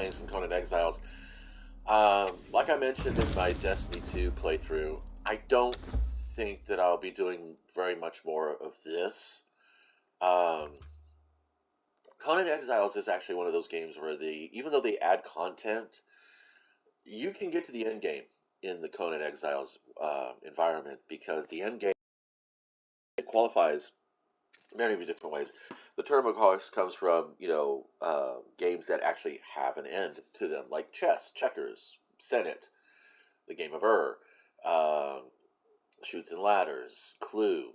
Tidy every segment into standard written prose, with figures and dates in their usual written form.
playing some Conan Exiles. Like I mentioned in my Destiny 2 playthrough, I don't think that I'll be doing very much more of this. Um, Conan Exiles is actually one of those games where even though they add content, you can get to the end game in the Conan Exiles environment because the end game qualifies many different ways. The term, of course, comes from games that actually have an end to them, like chess, checkers, Senet, the game of uh, Shoots and Ladders, Clue.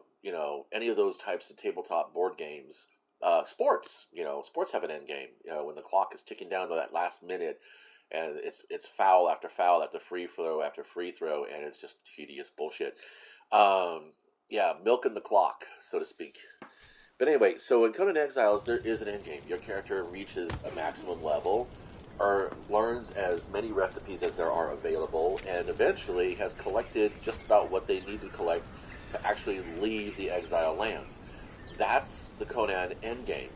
Any of those types of tabletop board games. Sports, sports have an end game. When the clock is ticking down to that last minute, and it's foul after foul after free throw after free throw, and it's just tedious bullshit. Um, yeah, milking the clock, so to speak. But anyway, so in Conan Exiles, there is an end game. Your character reaches a maximum level, or learns as many recipes as there are available, and eventually has collected just about what they need to collect to actually leave the exile lands. That's the Conan end game.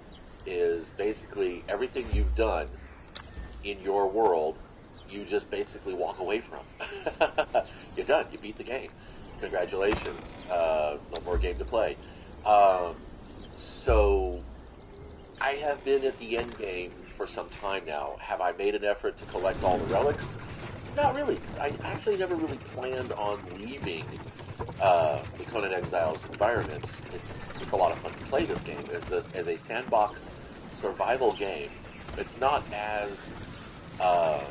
Is basically everything you've done in your world, you just basically walk away from. You're done. You beat the game. Congratulations. No more game to play. Um, so I have been at the end game for some time now. Have I made an effort to collect all the relics? Not really. 'Cause I actually never really planned on leaving the Conan Exiles environment. It's a lot of fun to play this game as a sandbox survival game. It's not as uh,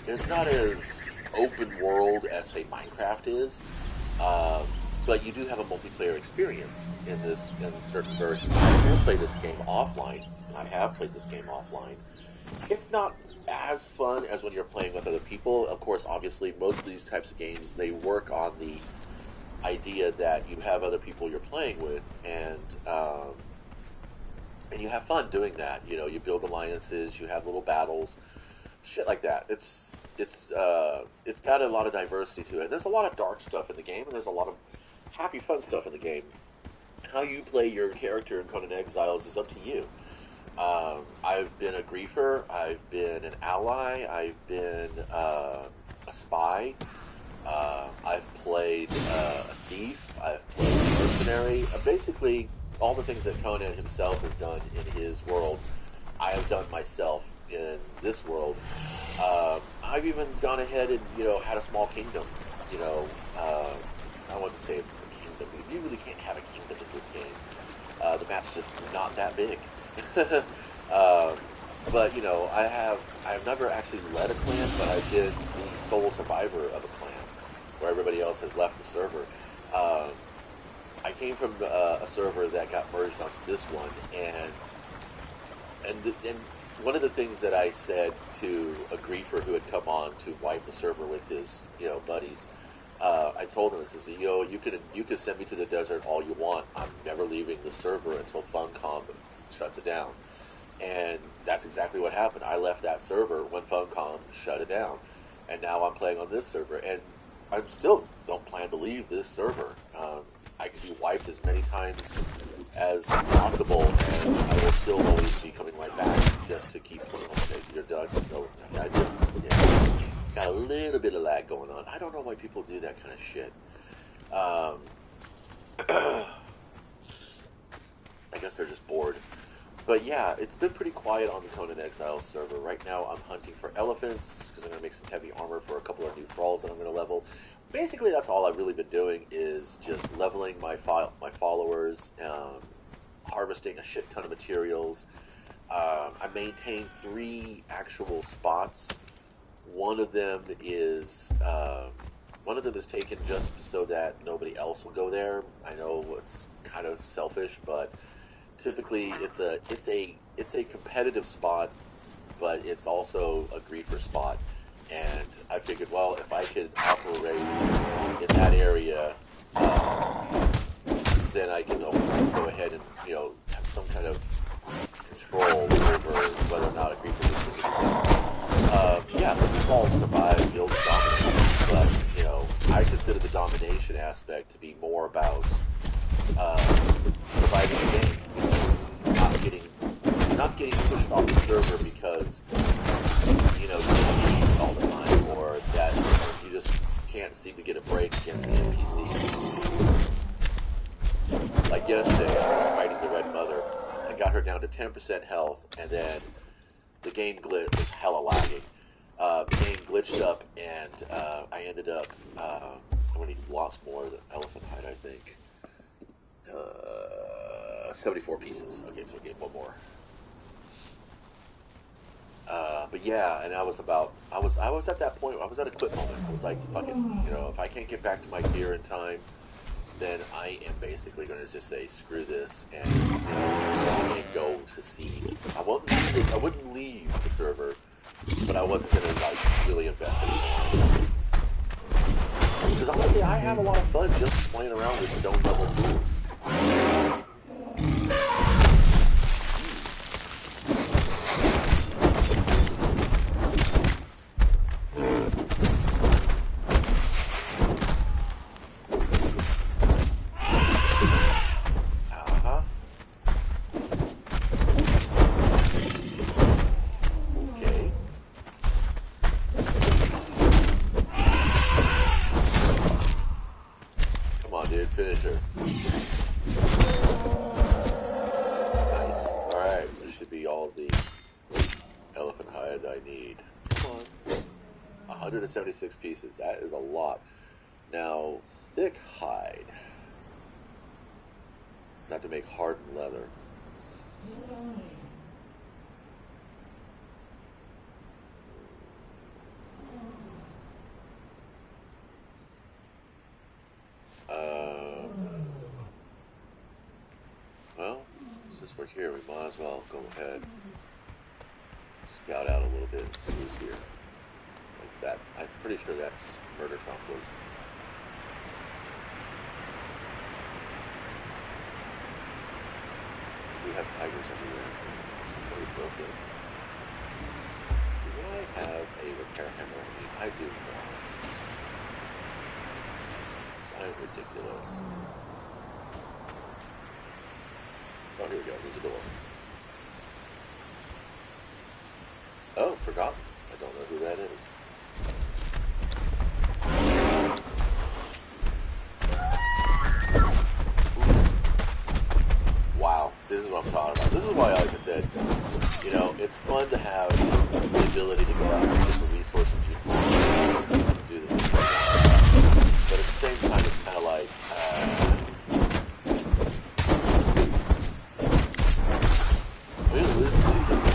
it's not as open world as say Minecraft is. Um, but you do have a multiplayer experience in certain versions. I can play this game offline. I have played this game offline. It's not as fun as when you're playing with other people. Of course, obviously, most of these types of games they work on the idea that you have other people you're playing with, and you have fun doing that. You build alliances, you have little battles, shit like that. It's got a lot of diversity to it. There's a lot of dark stuff in the game, and there's a lot of happy, fun stuff in the game. How you play your character in Conan Exiles is up to you. I've been a griefer. I've been an ally. I've been a spy. I've played a thief. I've played a mercenary. Basically, all the things that Conan himself has done in his world, I have done myself in this world. I've even gone ahead and had a small kingdom. I wouldn't say a kingdom. You really can't have a kingdom in this game. The map's just not that big. um, but I've never actually led a clan, but I've been the sole survivor of a clan where everybody else has left the server. I came from a server that got merged onto this one, and one of the things that I said to a griefer who had come on to wipe the server with his buddies, I told him, I says, you can send me to the desert all you want. I'm never leaving the server until Funcom shuts it down. And that's exactly what happened. I left that server when Funcom shut it down, and now I'm playing on this server, and I still don't plan to leave this server. I can be wiped as many times as possible, and I will still always be coming right back just to keep playing. Okay, you're done. No, got a little bit of lag going on. I don't know why people do that kind of shit. I guess they're just bored. But yeah, it's been pretty quiet on the Conan Exiles server. Right now I'm hunting for elephants, because I'm going to make some heavy armor for a couple of new thralls that I'm going to level. Basically, that's all I've really been doing, is just leveling my followers, harvesting a shit ton of materials. I maintain 3 actual spots. One of them is taken just so that nobody else will go there. I know it's kind of selfish, but typically it's a competitive spot, but it's also a griefer spot. And I figured, well, if I could operate in that area, then I can go ahead and have some kind of control over whether or not a griefer is going to yeah, let's all survive, build, and dominate. But I consider the domination aspect to be more about surviving the game, not getting pushed off the server because, you know, you cheat all the time, or that you just can't seem to get a break against the NPCs. Like yesterday, I was fighting the Red Mother. I got her down to 10% health, and then the game glitch was hella lagging. The game glitched up, and I ended up when he lost more of the elephant hide, I think. 74 pieces. Okay, so I get one more. But yeah, and I was at that point. I was at a quit moment. I was like, fuck it. You know, if I can't get back to my gear in time, then I am basically going to just say screw this and, you know, and go to seed. I wouldn't leave the server, but I wasn't going to like really invest anymore. Because honestly, I have a lot of fun just playing around with stone level tools. I need. Come on. 176 pieces. That is a lot. Now, thick hide. I have to make hardened leather. Well, since we're here, we might as well go ahead, scout out a little bit and see who's here. Like that, I'm pretty sure that's Murder Trumpers. We have tigers everywhere. Since they broke it. Do I have a repair hammer? I mean, I do not. I'm ridiculous. Oh, here we go. There's a door. Oh, forgotten. I don't know who that is. Ooh. Wow. See, this is what I'm talking about. This is why, like I said, you know, it's fun to have the ability to go out and get the resources you need to do the things. But at the same time, it's kind of like,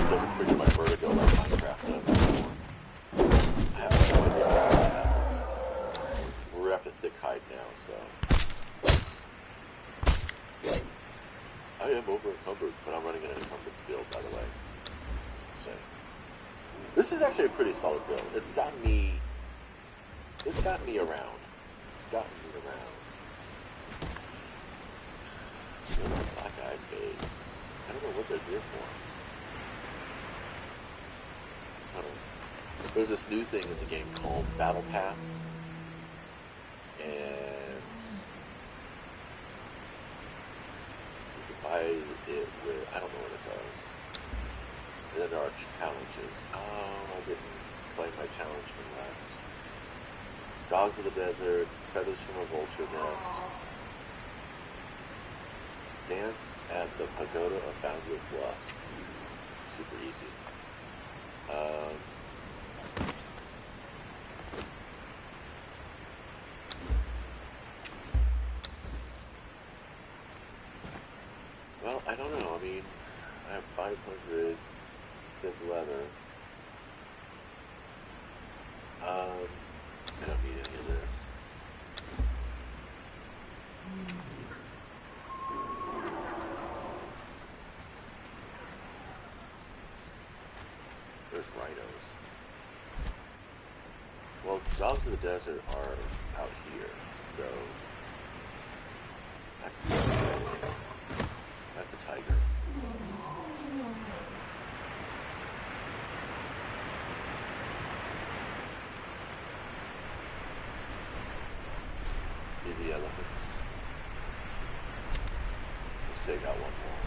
doesn't my vertigo like Minecraft does anymore. I have no idea why that happens. We're after thick hide now, so. I am over encumbered, but I'm running an encumbrance build, by the way. So. This is actually a pretty solid build. It's gotten me around. It's gotten me around. Black Eyes Gates. I don't know what they're here for. There's this new thing in the game called Battle Pass, and you can buy it with, I don't know what it does. And then there are challenges. Oh, I didn't claim my challenge from last. Dogs of the Desert, Feathers from a Vulture Nest, Dance at the Pagoda of Boundless Lust. It's super easy. Well, I don't know. I mean, I have 500 thick leather. I don't need any of this. There's rhinos. Well, Dogs of the Desert are out here, so that's a tiger. Maybe elephants. Let's take out one more.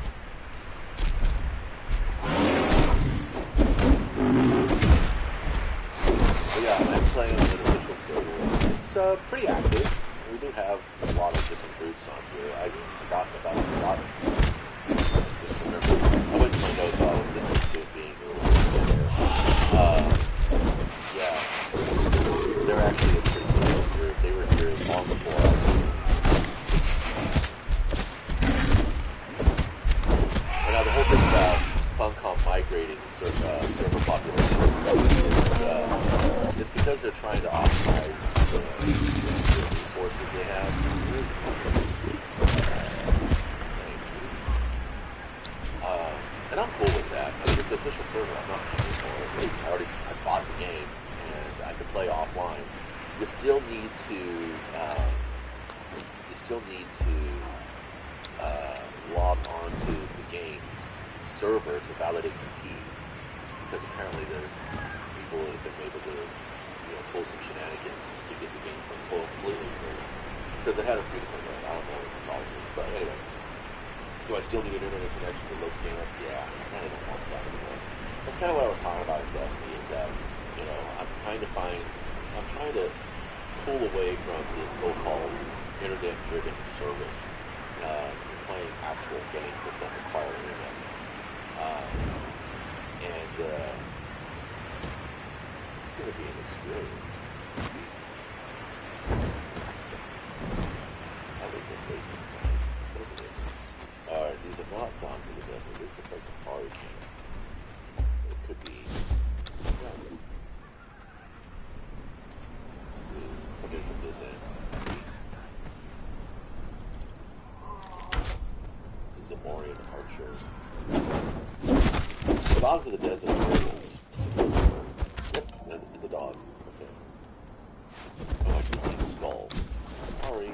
Pretty active. We do have a lot of different groups on here. I'd forgotten about it. Just remember, I went to my notes while I was sitting there being a little bit there. Yeah, they're actually a pretty cool group. They were here long before I was. And now the whole thing about Funcom migrating server populations is because they're trying to optimize the resources they have. And I'm cool with that. I mean, it's an official server. I'm not paying for it. I bought the game, and I can play offline. You still need to log on to the game's server to validate your key, because apparently there's people that have been able to pull some shenanigans to get the game completely free, because it had a free-to-play mode. I don't know what the problem is, but anyway. Do I still need an internet connection to load the game up? Yeah, I kind of don't want that anymore. That's kind of what I was talking about in Destiny, is that, I'm trying to pull away from this so-called internet-driven service, playing actual games that don't require internet. It's going to be an experience. That was a waste of time, wasn't it? Alright, these are not Dogs of the Desert. This looks like a party camp. It could be. Yeah. Let's see. Let's put this in. This is a Morian Archer. The Dogs of the Desert are werewolves, supposedly. Yep, it's a dog. Okay. Oh, I can find skulls. Sorry.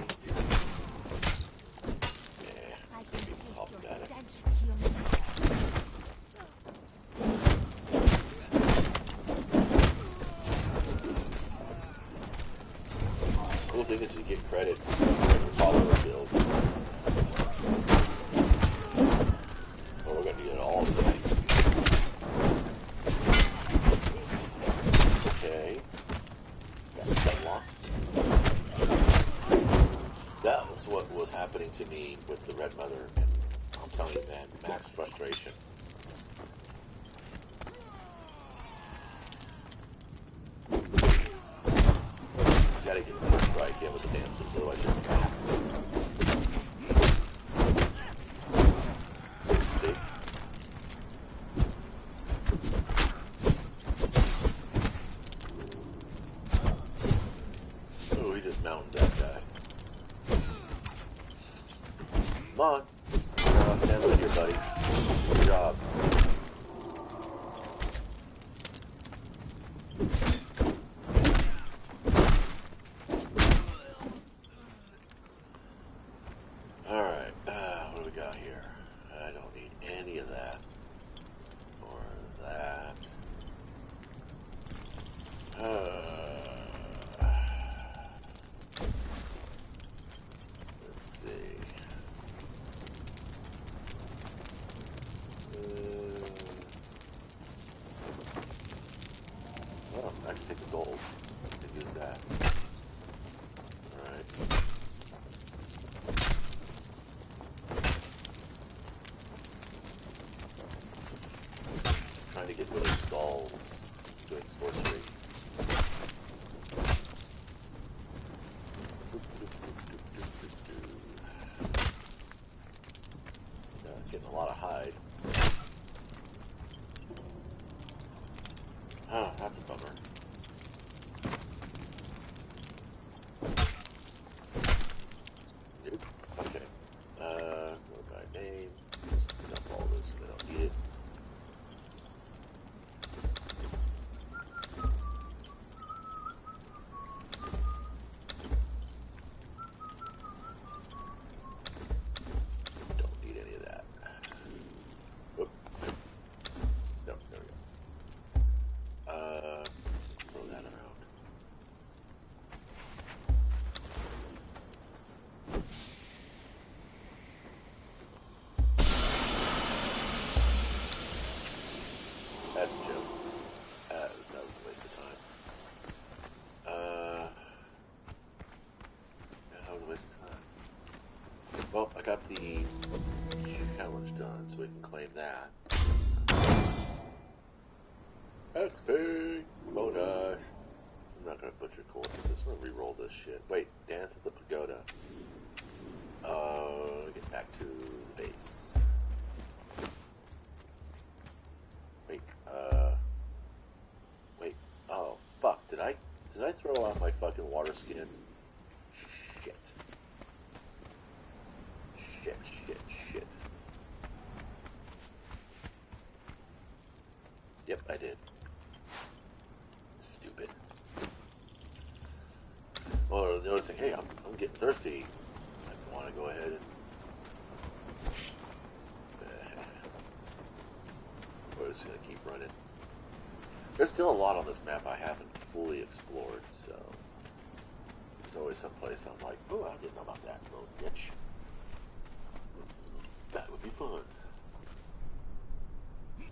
Cool thing is you get credit for follower bills. Oh, we're gonna need it all today. Okay. Got this unlocked. That was what was happening to me with the Red Mother, and I'm telling you, man, max frustration. Gotta get the first strike in with the dancers, otherwise you're trapped. See? Oh, he just mounted that guy. Come on. Stand with here, buddy. Good job. Alright, what do we got here? I don't need any of that. Or that. Let's see. Well, I can take the gold and use that. Alright. Trying to get rid of skulls, doing sorcery. Getting a lot of hide. Oh, that's a bummer. Nope. Okay. Go by name. Just dump all this. I don't need it. Don't need any of that. Whoop. No, there we go. Throw that around. That's a joke. That was a waste of time. XP! Bonus! I'm not gonna butcher corpses. Let's not re-roll this shit. Wait, dance at the pagoda. Get back to the base. Wait, oh, fuck, did I throw out my fucking water skin? Shit. Shit. Yep, I did. Stupid. Well, noticing, hey, I'm getting thirsty. I want to go ahead and... We're just going to keep running. There's still a lot on this map I haven't fully explored, so... There's always some place I'm like, oh, I didn't know about that little bitch. That would be fun. Weird.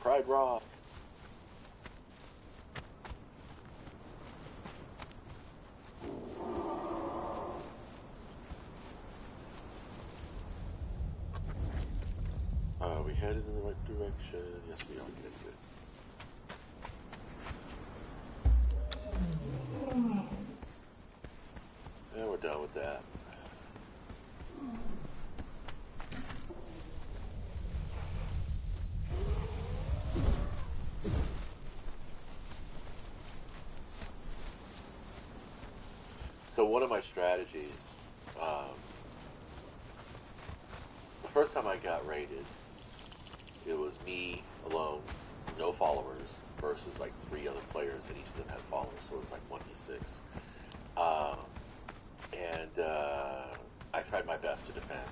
Pride Rock. Are we headed in the right direction? Yes, we are. Good. And we're done with that. So one of my strategies, the first time I got raided, it was me alone, no followers, versus like 3 other players, and each of them had followers, so it was like 1v6. I tried my best to defend,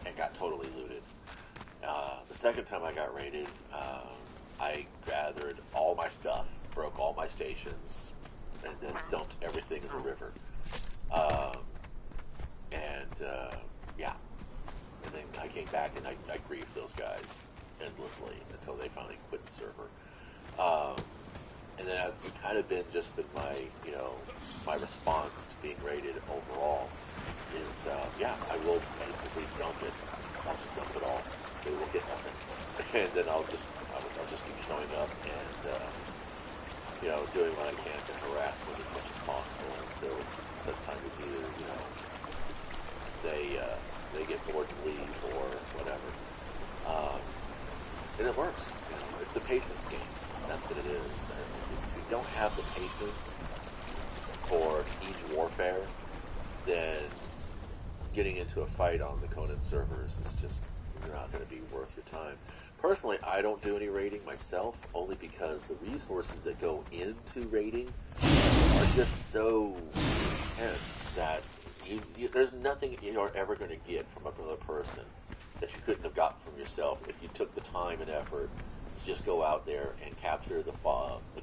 and got totally looted. The second time I got raided, I gathered all my stuff, broke all my stations, and then dumped everything in the river. Yeah. And then I came back and I grieved those guys endlessly until they finally quit the server. And then that's kind of been my, my response to being raided overall is, I will basically dump it. I'll just dump it all. They will get nothing. And then I'll just keep showing up and, doing what I can to harass them as much as possible until such time as either, they get bored and leave or whatever. And it works. It's the patience game. That's what it is. And if you don't have the patience for siege warfare, then getting into a fight on the Conan servers is just not going to be worth your time. Personally, I don't do any raiding myself, only because the resources that go into raiding are just so intense that there's nothing you're ever going to get from another person that you couldn't have gotten from yourself if you took the time and effort to just go out there and capture the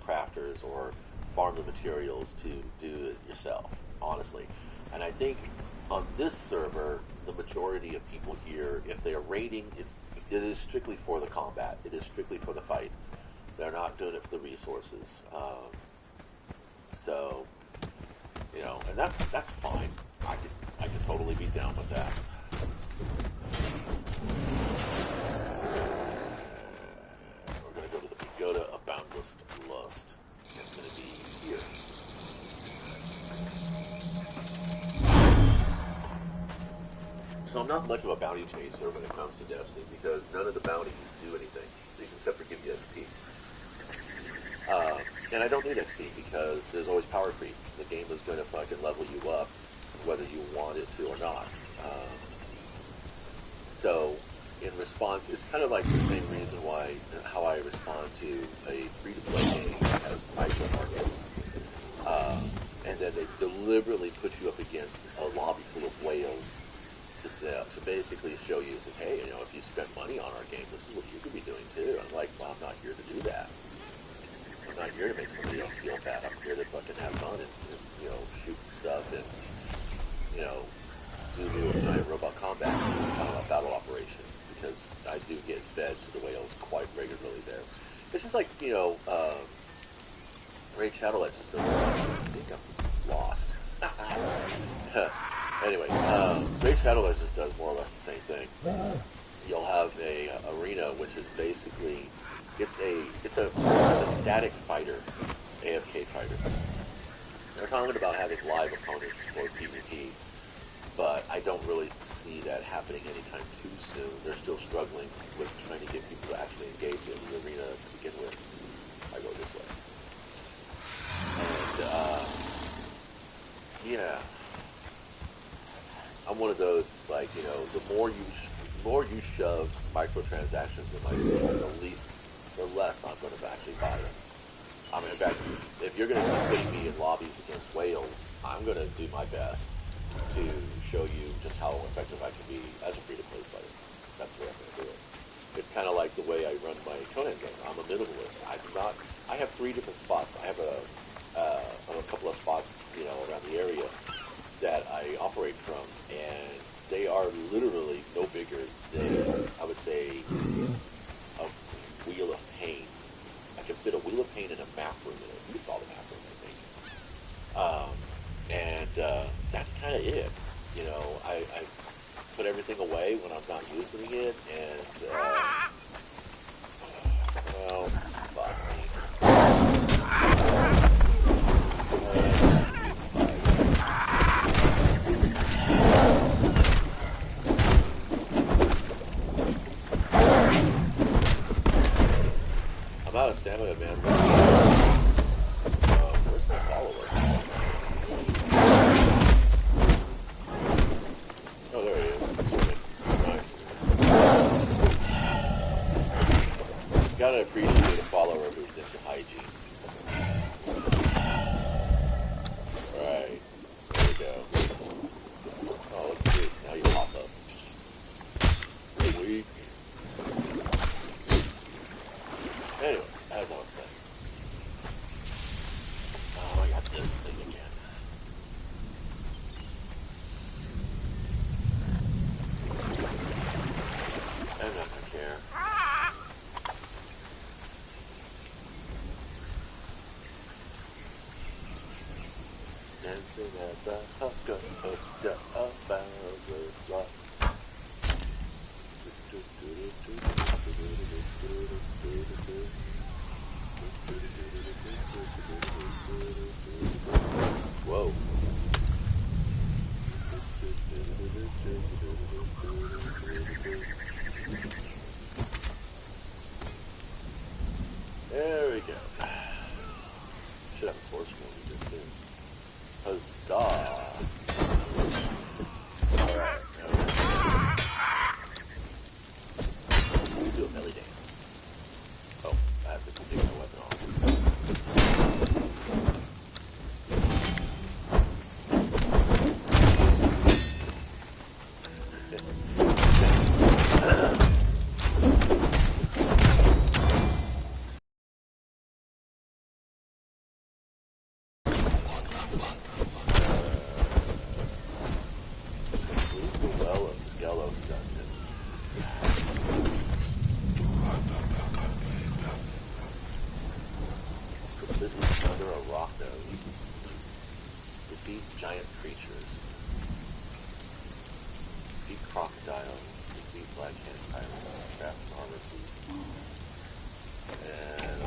crafters or farm the materials to do it yourself, honestly. And I think on this server, the majority of people here, if they are raiding, it is strictly for the combat. It is strictly for the fight. They're not doing it for the resources. And that's fine. I could totally be down with that. We're going to go to the Pagoda of Boundless Lust. It's going to be here. So I'm not much of a bounty chaser when it comes to Destiny, because none of the bounties do anything except for give you XP. And I don't need XP because there's always power creep. The game is going to fucking level you up whether you want it to or not. So in response, it's kind of like the same reason how I respond to a free-to-play game that has micro markets. And then they deliberately put you up against a lobby full of whales to basically show you, says, hey, if you spend money on our game, this is what you could be doing too. I'm like, well, I'm not here to do that. I'm not here to make somebody else feel bad. I'm here to fucking have fun and shoot stuff and, do the giant robot combat battle operation, because I do get fed to the whales quite regularly there. It's just like, Raid Shadow Legends does this. I think I'm lost. Anyway, Great Shadow Legends does more or less the same thing. You'll have a arena, which is basically it's a static fighter, AFK fighter. They're talking about having live opponents for PvP, but I don't really see that happening anytime too soon. They're still struggling with trying to get people to actually engage in the arena to begin with. I go this way, and yeah, I'm one of those, like, the more you shove microtransactions in my face, the less I'm going to actually buy them. I mean, in fact, if you're going to keep putting me in lobbies against whales, I'm going to do my best to show you just how effective I can be as a free-to-play player. That's the way I'm going to do it. It's kind of like the way I run my Conan game. I'm a minimalist. I have 3 different spots. I have a couple of spots, around the area that I operate from, and they are literally no bigger than, I would say, a wheel of paint. I can fit a wheel of paint and a map room in it. You saw the map room, I think. And that's kind of it. I put everything away when I'm not using it, and, well, fuck me. I'm out of stamina, man. Where's my follower? Oh, there he is. Nice. Gotta appreciate a follower who's into hygiene. Right. There we go. Oh, look at you. Now you pop up. Weak. Anyway, as I was saying. Oh, I got this thing again. I'm not gonna care. Dancing at the hookah about this block. Whoa. There we go. Should have a source code here too. Huzzah! Alright, now do a belly dance. Oh, I have to take my weapon off. Under a rock nose. Defeat giant creatures. Defeat crocodiles. Defeat black hand pirates. Craft an armor piece. And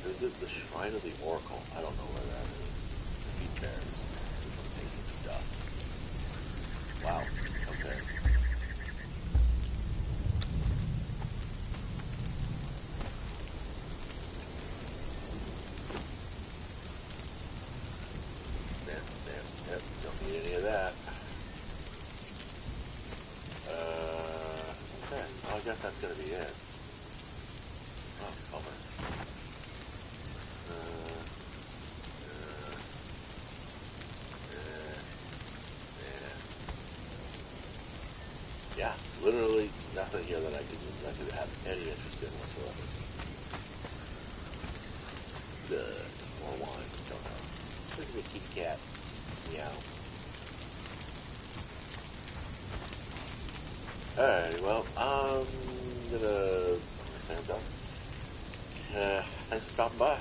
visit the Shrine of the Oracle. I don't know where that is. Defeat bears. This is some basic stuff. Wow. Okay. Don't need any of that. Okay. Well, I guess that's going to be it. Oh, bummer. Yeah, literally nothing here that I could have any interest in whatsoever. More wine. Don't know. Look at the kitty cat. Meow. Alright, well, I'm gonna say I'm done. Thanks for stopping by.